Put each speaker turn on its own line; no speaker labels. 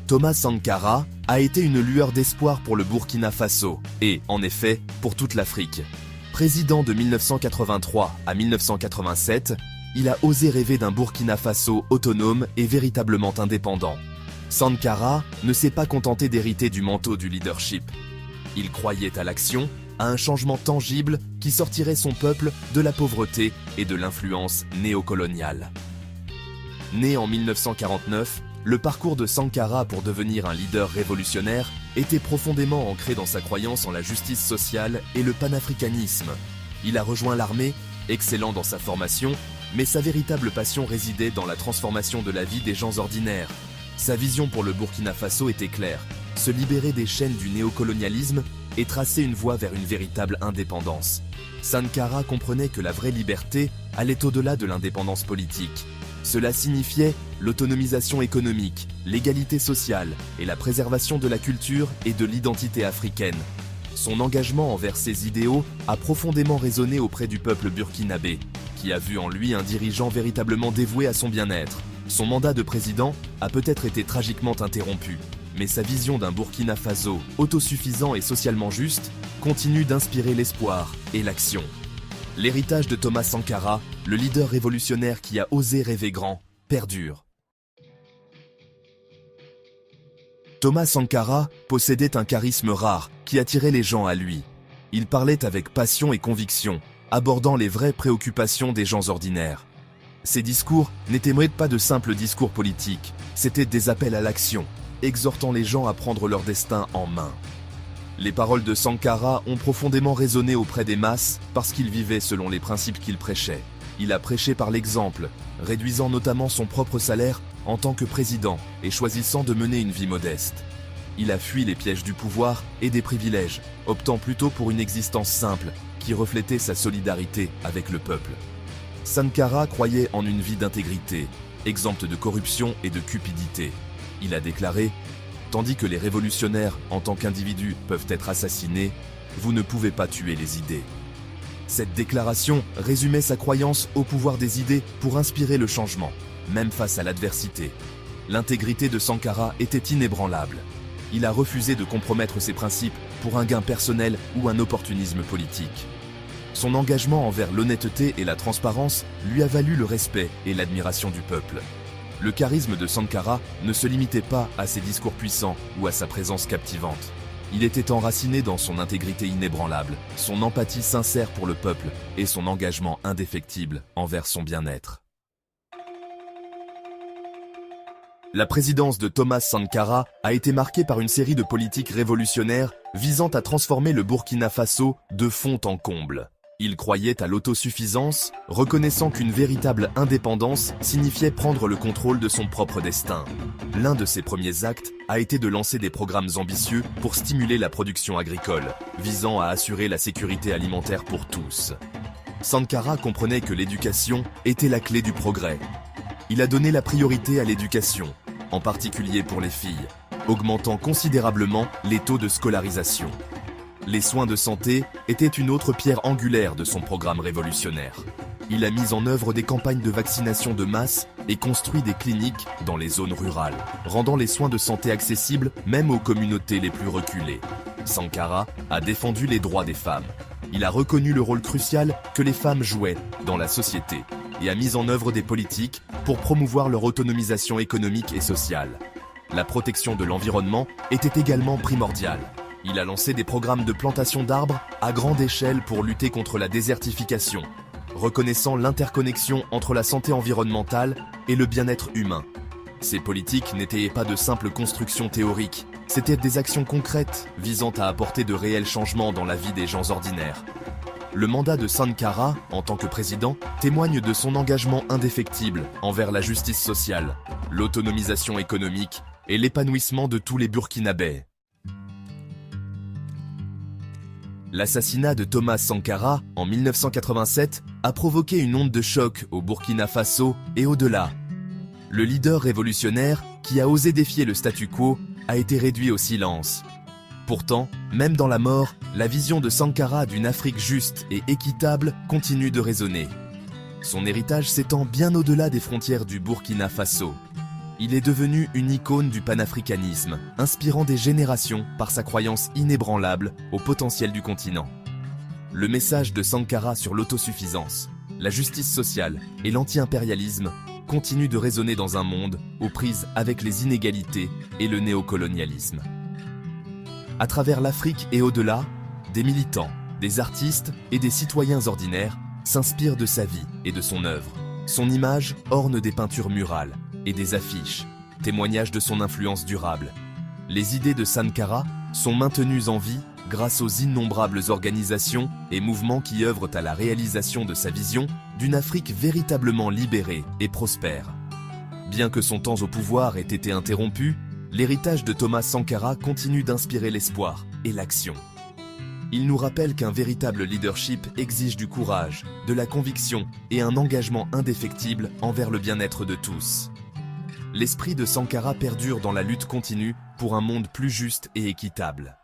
Thomas Sankara a été une lueur d'espoir pour le Burkina Faso et, en effet, pour toute l'Afrique. Président de 1983 à 1987, il a osé rêver d'un Burkina Faso autonome et véritablement indépendant. Sankara ne s'est pas contenté d'hériter du manteau du leadership. Il croyait à l'action, à un changement tangible qui sortirait son peuple de la pauvreté et de l'influence néocoloniale. Né en 1949, le parcours de Sankara pour devenir un leader révolutionnaire était profondément ancré dans sa croyance en la justice sociale et le panafricanisme. Il a rejoint l'armée, excellent dans sa formation, mais sa véritable passion résidait dans la transformation de la vie des gens ordinaires. Sa vision pour le Burkina Faso était claire, se libérer des chaînes du néocolonialisme et tracer une voie vers une véritable indépendance. Sankara comprenait que la vraie liberté allait au-delà de l'indépendance politique. Cela signifiait l'autonomisation économique, l'égalité sociale et la préservation de la culture et de l'identité africaine. Son engagement envers ces idéaux a profondément résonné auprès du peuple burkinabé, qui a vu en lui un dirigeant véritablement dévoué à son bien-être. Son mandat de président a peut-être été tragiquement interrompu, mais sa vision d'un Burkina Faso autosuffisant et socialement juste continue d'inspirer l'espoir et l'action. L'héritage de Thomas Sankara, le leader révolutionnaire qui a osé rêver grand, perdure. Thomas Sankara possédait un charisme rare qui attirait les gens à lui. Il parlait avec passion et conviction, abordant les vraies préoccupations des gens ordinaires. Ses discours n'étaient pas de simples discours politiques, c'étaient des appels à l'action, exhortant les gens à prendre leur destin en main. Les paroles de Sankara ont profondément résonné auprès des masses parce qu'il vivait selon les principes qu'il prêchait. Il a prêché par l'exemple, réduisant notamment son propre salaire en tant que président et choisissant de mener une vie modeste. Il a fui les pièges du pouvoir et des privilèges, optant plutôt pour une existence simple qui reflétait sa solidarité avec le peuple. Sankara croyait en une vie d'intégrité, exempte de corruption et de cupidité. Il a déclaré « Tandis que les révolutionnaires, en tant qu'individus, peuvent être assassinés, vous ne pouvez pas tuer les idées. » Cette déclaration résumait sa croyance au pouvoir des idées pour inspirer le changement, même face à l'adversité. L'intégrité de Sankara était inébranlable. Il a refusé de compromettre ses principes pour un gain personnel ou un opportunisme politique. Son engagement envers l'honnêteté et la transparence lui a valu le respect et l'admiration du peuple. Le charisme de Sankara ne se limitait pas à ses discours puissants ou à sa présence captivante. Il était enraciné dans son intégrité inébranlable, son empathie sincère pour le peuple et son engagement indéfectible envers son bien-être. La présidence de Thomas Sankara a été marquée par une série de politiques révolutionnaires visant à transformer le Burkina Faso de fond en comble. Il croyait à l'autosuffisance, reconnaissant qu'une véritable indépendance signifiait prendre le contrôle de son propre destin. L'un de ses premiers actes a été de lancer des programmes ambitieux pour stimuler la production agricole, visant à assurer la sécurité alimentaire pour tous. Sankara comprenait que l'éducation était la clé du progrès. Il a donné la priorité à l'éducation, en particulier pour les filles, augmentant considérablement les taux de scolarisation. Les soins de santé étaient une autre pierre angulaire de son programme révolutionnaire. Il a mis en œuvre des campagnes de vaccination de masse et construit des cliniques dans les zones rurales, rendant les soins de santé accessibles même aux communautés les plus reculées. Sankara a défendu les droits des femmes. Il a reconnu le rôle crucial que les femmes jouaient dans la société et a mis en œuvre des politiques pour promouvoir leur autonomisation économique et sociale. La protection de l'environnement était également primordiale. Il a lancé des programmes de plantation d'arbres à grande échelle pour lutter contre la désertification, reconnaissant l'interconnexion entre la santé environnementale et le bien-être humain. Ces politiques n'étaient pas de simples constructions théoriques, c'étaient des actions concrètes visant à apporter de réels changements dans la vie des gens ordinaires. Le mandat de Sankara, en tant que président, témoigne de son engagement indéfectible envers la justice sociale, l'autonomisation économique et l'épanouissement de tous les Burkinabés. L'assassinat de Thomas Sankara en 1987 a provoqué une onde de choc au Burkina Faso et au-delà. Le leader révolutionnaire, qui a osé défier le statu quo, a été réduit au silence. Pourtant, même dans la mort, la vision de Sankara d'une Afrique juste et équitable continue de résonner. Son héritage s'étend bien au-delà des frontières du Burkina Faso. Il est devenu une icône du panafricanisme, inspirant des générations par sa croyance inébranlable au potentiel du continent. Le message de Sankara sur l'autosuffisance, la justice sociale et l'anti-impérialisme continue de résonner dans un monde aux prises avec les inégalités et le néocolonialisme. À travers l'Afrique et au-delà, des militants, des artistes et des citoyens ordinaires s'inspirent de sa vie et de son œuvre. Son image orne des peintures murales et des affiches, témoignage de son influence durable. Les idées de Sankara sont maintenues en vie grâce aux innombrables organisations et mouvements qui œuvrent à la réalisation de sa vision d'une Afrique véritablement libérée et prospère. Bien que son temps au pouvoir ait été interrompu, l'héritage de Thomas Sankara continue d'inspirer l'espoir et l'action. Il nous rappelle qu'un véritable leadership exige du courage, de la conviction et un engagement indéfectible envers le bien-être de tous. L'esprit de Sankara perdure dans la lutte continue pour un monde plus juste et équitable.